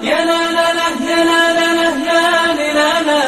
يا لا لا لا يا لا لا لا يا لا لا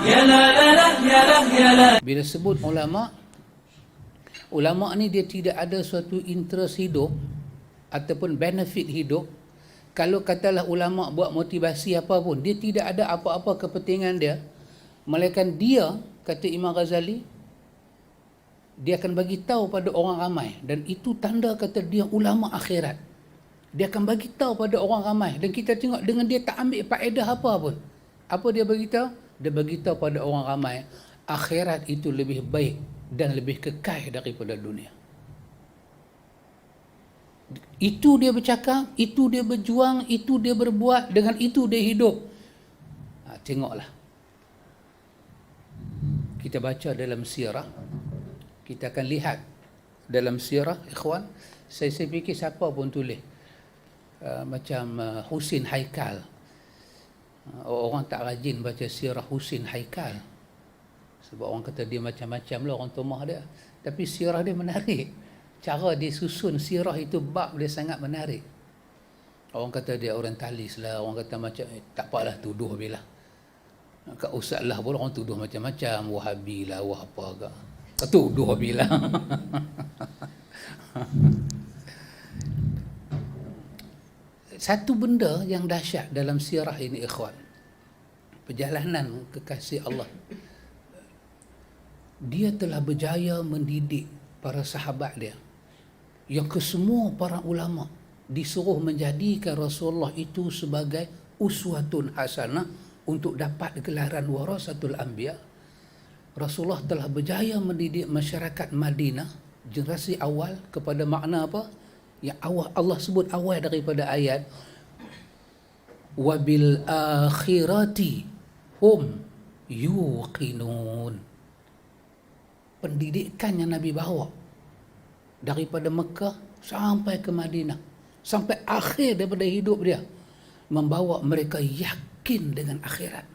يا لا لا لا يا لا يا لا. Bila sebut ulama ni dia tidak ada suatu interest hidup ataupun benefit hidup. Kalau katalah ulama buat motivasi apa pun, dia tidak ada apa-apa kepentingan dia, melainkan dia, kata Imam Ghazali, dia akan bagi tahu pada orang ramai, dan itu tanda kata dia ulama akhirat. Dia akan bagi tahu pada orang ramai, dan kita tengok dengan dia tak ambil faedah apa pun. Apa dia bagi tahu? Dia bagi tahu pada orang ramai, akhirat itu lebih baik dan lebih kekal daripada dunia. Itu dia bercakap, itu dia berjuang, itu dia berbuat, dengan itu dia hidup. Tengoklah. Kita baca dalam sirah, kita akan lihat dalam sirah, ikhwan, saya fikir siapa pun tulis. Macam Husin Haikal. Orang tak rajin baca sirah Husin Haikal. Sebab orang kata dia macam-macam lah orang tomah dia. Tapi sirah dia menarik. Cara dia susun sirah itu, bab dia sangat menarik. Orang kata dia orientalis lah, orang kata macam, tak apalah tuduh bila. Kat ustaz lah pun orang tuduh macam-macam, wahabi lah, wah apa ke. Tuduh bila. Satu benda yang dahsyat dalam sirah ini, ikhwan. Perjalanan kekasih Allah. Dia telah berjaya mendidik para sahabat dia, yang kesemua para ulama disuruh menjadikan Rasulullah itu sebagai uswatun hasanah untuk dapat gelaran warasatul anbiya. Rasulullah telah berjaya mendidik masyarakat Madinah generasi awal kepada makna apa? Yang awal Allah sebut awal daripada ayat wabil akhirati hum yuqinun. Pendidikan yang Nabi bawa daripada Mekah sampai ke Madinah, sampai akhir daripada hidup dia, membawa mereka yakin dengan akhirat.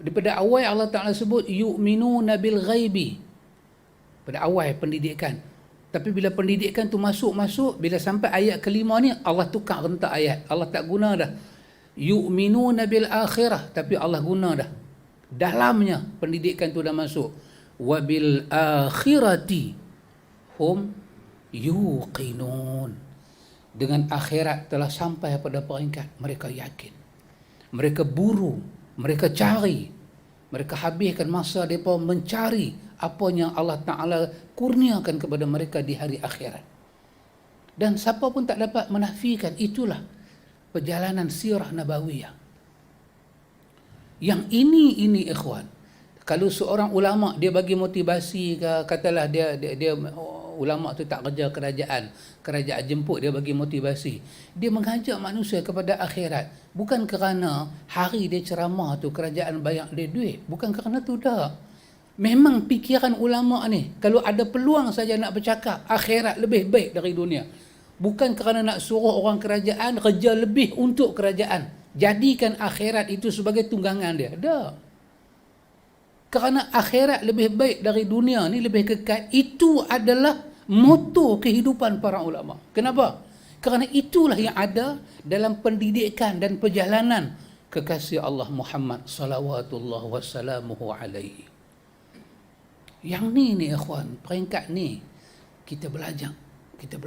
Daripada awal Allah Ta'ala sebut yu'minuna bil ghaibi, pada awal pendidikan. Tapi bila pendidikan tu masuk, bila sampai ayat kelima ni, Allah tukar rentak ayat. Allah tak guna dah yu'minuna bil akhirah, tapi Allah guna dah dalamnya pendidikan tu dah masuk wabil akhirati hum yuqinun. Dengan akhirat telah sampai pada peringkat mereka yakin, mereka buru, mereka cari, mereka habiskan masa mereka mencari apa yang Allah Ta'ala kurniakan kepada mereka di hari akhirat. Dan siapa pun tak dapat menafikan itulah perjalanan sirah nabawiyah. Yang ini ikhwan, kalau seorang ulama dia bagi motivasi ke, katalah dia ulama tu tak kerja kerajaan jemput dia bagi motivasi, dia mengajak manusia kepada akhirat, bukan kerana hari dia ceramah tu kerajaan bayar dia duit, bukan kerana tu dah. Memang fikiran ulama ni, kalau ada peluang saja nak bercakap akhirat lebih baik dari dunia, bukan kerana nak suruh orang kerajaan kerja lebih untuk kerajaan, jadikan akhirat itu sebagai tunggangan dia, dah. Kerana akhirat lebih baik dari dunia ni, lebih kekal, itu adalah moto kehidupan para ulama. Kenapa? Kerana itulah yang ada dalam pendidikan dan perjalanan kekasih Allah Muhammad salawatullah wassalamuhu alaihi. Yang ni ikhwan, peringkat ni kita belajar. Kita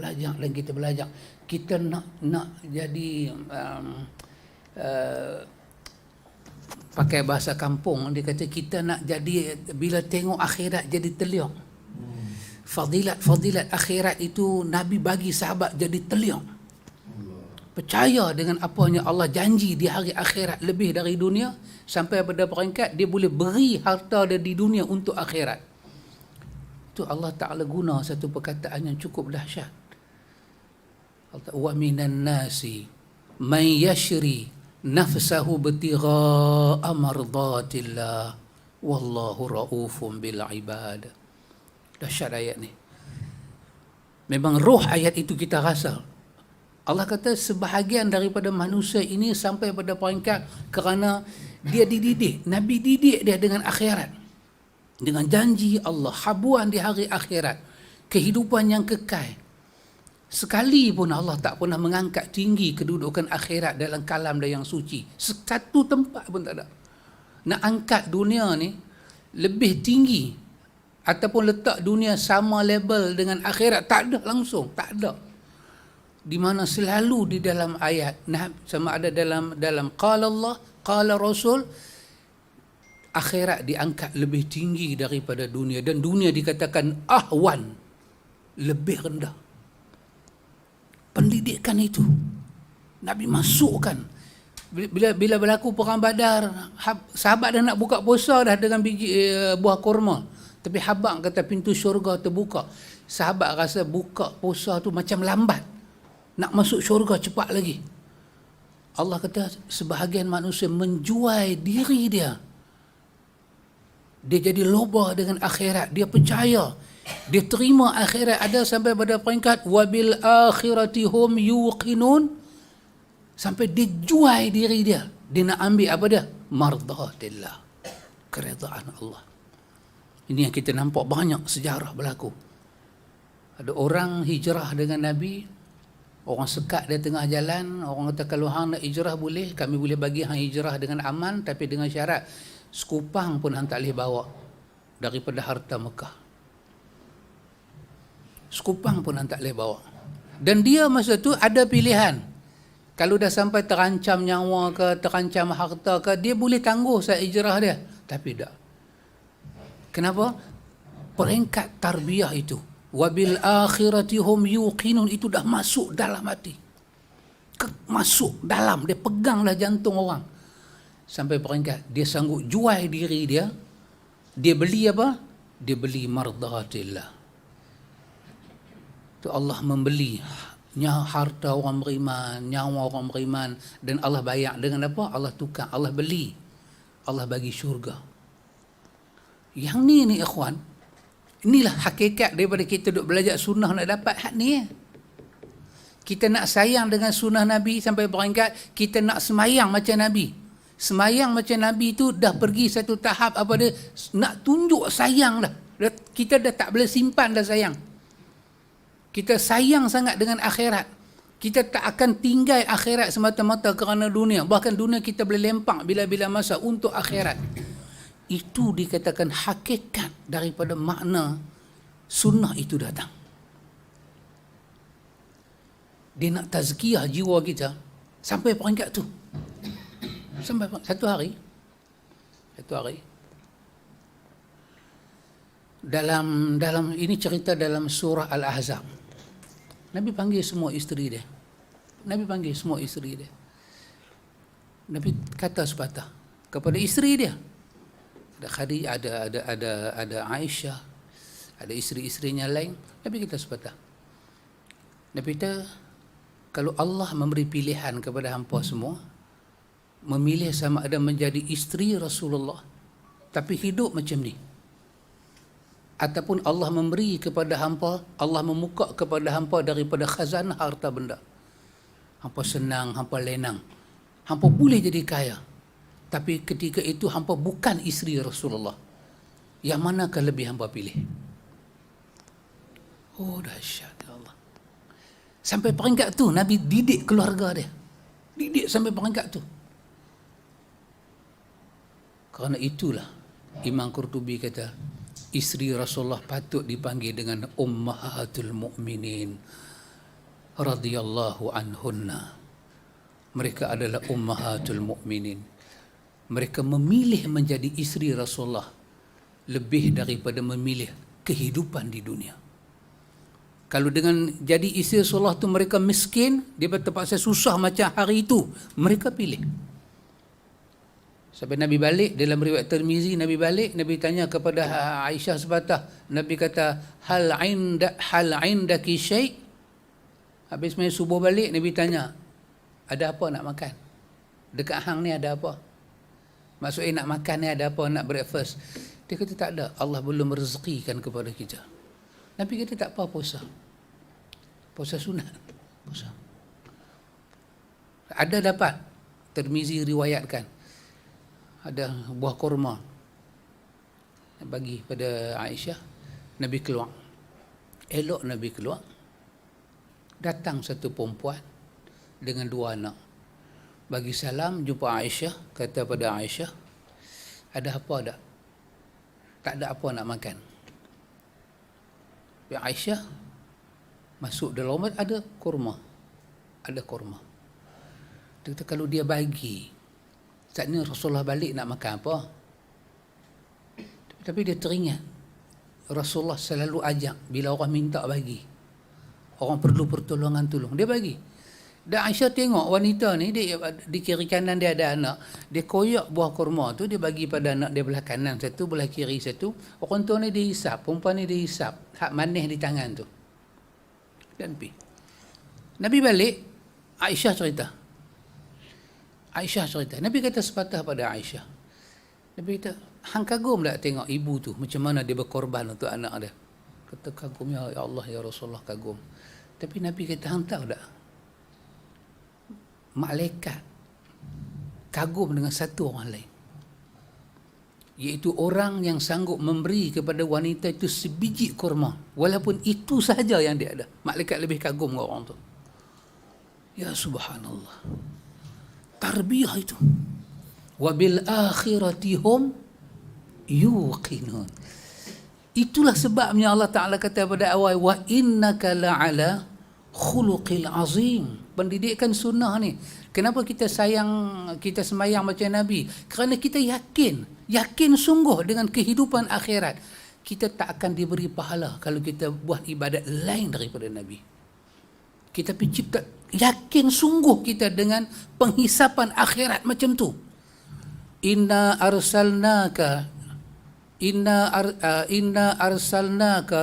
nak jadi pakai bahasa kampung, dia kata kita nak jadi, bila tengok akhirat jadi teliang. Fadilat akhirat itu Nabi bagi sahabat jadi teliang. Percaya dengan apa yang Allah janji di hari akhirat lebih dari dunia, sampai pada peringkat dia boleh beri harta dia di dunia untuk akhirat. Itu Allah Ta'ala guna satu perkataan yang cukup dahsyat. Wa minan nasi man yashri nafsahu btigha'a mardatillah wallahu raufun bil ibad. Dahsyat ayat ni. Memang roh ayat itu kita rasa. Allah kata sebahagian daripada manusia ini sampai pada peringkat kerana dia dididik, Nabi didik dia dengan akhirat, dengan janji Allah, habuan di hari akhirat, kehidupan yang kekal, Sekali pun Allah tak pernah mengangkat tinggi kedudukan akhirat dalam kalam dia yang suci. Satu tempat pun tak ada. Nak angkat dunia ni lebih tinggi ataupun letak dunia sama level dengan akhirat, tak ada langsung, tak ada. Di mana selalu di dalam ayat, sama ada dalam qala Allah, qala Rasul, akhirat diangkat lebih tinggi daripada dunia, dan dunia dikatakan ahwan, lebih rendah. Pendidikan itu Nabi masukkan. Bila berlaku perang Badar, sahabat dah nak buka puasa dah dengan biji buah kurma, tapi habaq kata pintu syurga terbuka. Sahabat rasa buka puasa tu macam lambat, nak masuk syurga cepat lagi. Allah kata sebahagian manusia menjual diri dia. Dia jadi loba dengan akhirat, dia percaya, dia terima akhirat, ada sampai pada peringkat wabil akhirati hum yuqinun, sampai dia jual diri dia. Dia nak ambil apa dia? Mardatillah, keredaan Allah. Ini yang kita nampak banyak sejarah berlaku. Ada orang hijrah dengan Nabi, orang sekat dia tengah jalan, orang kata kalau hang nak hijrah boleh, kami boleh bagi hang hijrah dengan aman, tapi dengan syarat sekupang pun hang tak boleh bawa daripada harta Mekah. Sekupang pun hang tak boleh bawa. Dan dia masa tu ada pilihan. Kalau dah sampai terancam nyawa ke, terancam harta ke, dia boleh tangguh saya hijrah dia. Tapi tak. Kenapa? Peringkat tarbiyah itu, wabil akhirati hum yuqinun, itu dah masuk dalam hati. Masuk dalam, dia pegang dah jantung orang. Sampai peringkat dia sanggup jual diri dia. Dia beli apa? Dia beli mardatillah. Tu Allah membeli harta orang beriman, nyawa orang beriman, dan Allah bayar dengan apa? Allah tukar, Allah beli, Allah bagi syurga. Yang ni ikhwan, inilah hakikat daripada kita duk belajar sunnah nak dapat hak ni. Kita nak sayang dengan sunnah Nabi sampai peringkat kita nak semayang macam Nabi. Semayang macam Nabi tu dah pergi satu tahap apa dia, nak tunjuk sayang dah. Kita dah tak boleh simpan dah sayang. Kita sayang sangat dengan akhirat. Kita tak akan tinggal akhirat semata-mata kerana dunia. Bahkan dunia kita boleh lempak bila-bila masa untuk akhirat. Itu dikatakan hakikat daripada makna sunnah itu datang. Dia nak tazkiyah jiwa kita sampai peringkat tu. Sampai satu hari dalam ini cerita dalam surah Al-Ahzab. Nabi panggil semua isteri dia. Nabi kata sepatah kepada isteri dia. Ada Khadijah, ada Aisyah, ada isteri-isterinya lain. Nabi kata sepatah. Nabi kata, kalau Allah memberi pilihan kepada hampa semua, memilih sama ada menjadi isteri Rasulullah tapi hidup macam ni, ataupun Allah memberi kepada hampa, Allah membuka kepada hampa daripada khazanah harta benda, hampa senang, hampa lenang, hampa boleh jadi kaya, tapi ketika itu hampa bukan isteri Rasulullah, yang manakah lebih hampa pilih? Oh dahsyat Allah. Sampai peringkat tu Nabi didik keluarga dia, didik sampai peringkat tu. Kerana itulah Imam Qurtubi kata isteri Rasulullah patut dipanggil dengan ummahatul mu'minin radhiyallahu anhunna. Mereka adalah ummahatul mu'minin. Mereka memilih menjadi isteri Rasulullah lebih daripada memilih kehidupan di dunia. Kalau dengan jadi isteri Rasulullah tu mereka miskin, dia terpaksa susah macam hari itu, mereka pilih. Sampai Nabi balik, dalam riwayat Tirmizi, Nabi balik, Nabi tanya kepada Aisyah sepatah. Nabi kata, hal indaki syai'? Habis main subuh balik, Nabi tanya, ada apa nak makan? Dekat hang ni ada apa? Maksudnya nak makan ni ada apa? Nak breakfast? Dia kata tak ada, Allah belum merezekikan kepada kita. Nabi kata tak apa, puasa. Puasa sunat. Puasa. Ada dapat. Tirmizi riwayatkan. Ada buah kurma bagi pada Aisyah. Nabi keluar, elok Nabi keluar Datang satu perempuan dengan 2 anak. Bagi salam, jumpa Aisyah, kata pada Aisyah, ada apa tak? Tak ada apa nak makan. Ya Aisyah masuk dalam rumah, ada kurma. Ada kurma. Dia kata kalau dia bagi, saat ni Rasulullah balik nak makan apa? Tapi dia teringat Rasulullah selalu ajak bila orang minta bagi. Orang perlu pertolongan, tolong. Dia bagi. Dan Aisyah tengok wanita ni, dia, di kiri kanan dia ada anak. Dia koyak buah kurma tu, dia bagi pada anak dia belah kanan satu, belah kiri satu. Orang tua ni dihisap, perempuan ni dihisap. Hak manis di tangan tu. Dan pergi. Nabi balik, Aisyah cerita. Nabi kata sepatah pada Aisyah. Nabi kata, hang kagum tak tengok ibu tu, macam mana dia berkorban untuk anak dia. Kata kagum, ya Allah, ya Rasulullah, kagum. Tapi Nabi kata, hang tahu tak? Malaikat kagum dengan satu orang lain, iaitu orang yang sanggup memberi kepada wanita itu sebiji kurma, walaupun itu sahaja yang dia ada. Malaikat lebih kagum dengan orang tu. Ya subhanallah, tarbiyah itu. Wa bil akhirati hum yuqinun. Itulah sebabnya Allah Ta'ala kata pada awal, wa innaka la'ala khuluqil azim. Pendidikan sunnah ni. Kenapa kita semayang macam Nabi? Kerana kita yakin sungguh dengan kehidupan akhirat. Kita tak akan diberi pahala kalau kita buat ibadat lain daripada Nabi. Kita pencipta, yakin sungguh kita dengan penghisapan akhirat macam tu. Inna arsalnaka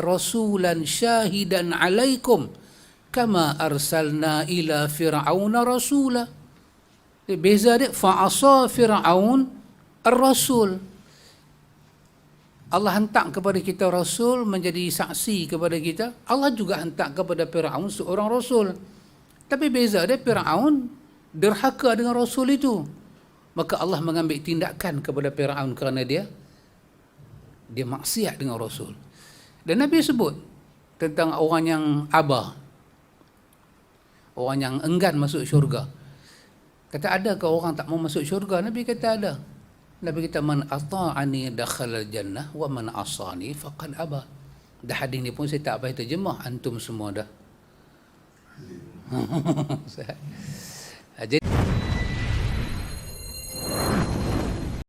rasulan syahidan alaikum kama arsalna ila fir'auna rasula. Beza dia, fa'asa fir'aun ar-rasul. Allah hantar kepada kita rasul menjadi saksi kepada kita. Allah juga hantar kepada Fir'aun seorang rasul. Tapi beza dia, Fir'aun derhaka dengan rasul itu. Maka Allah mengambil tindakan kepada Fir'aun kerana dia maksiat dengan rasul. Dan Nabi sebut tentang orang yang abah, orang yang enggan masuk syurga. Kata, adakah orang tak mau masuk syurga? Nabi kata ada. Nabi kata, man ata'ani dakhala jannah wa man asani faqad aba. Dah hadis ni pun saya tak payah terjemah, antum semua dah. Jadi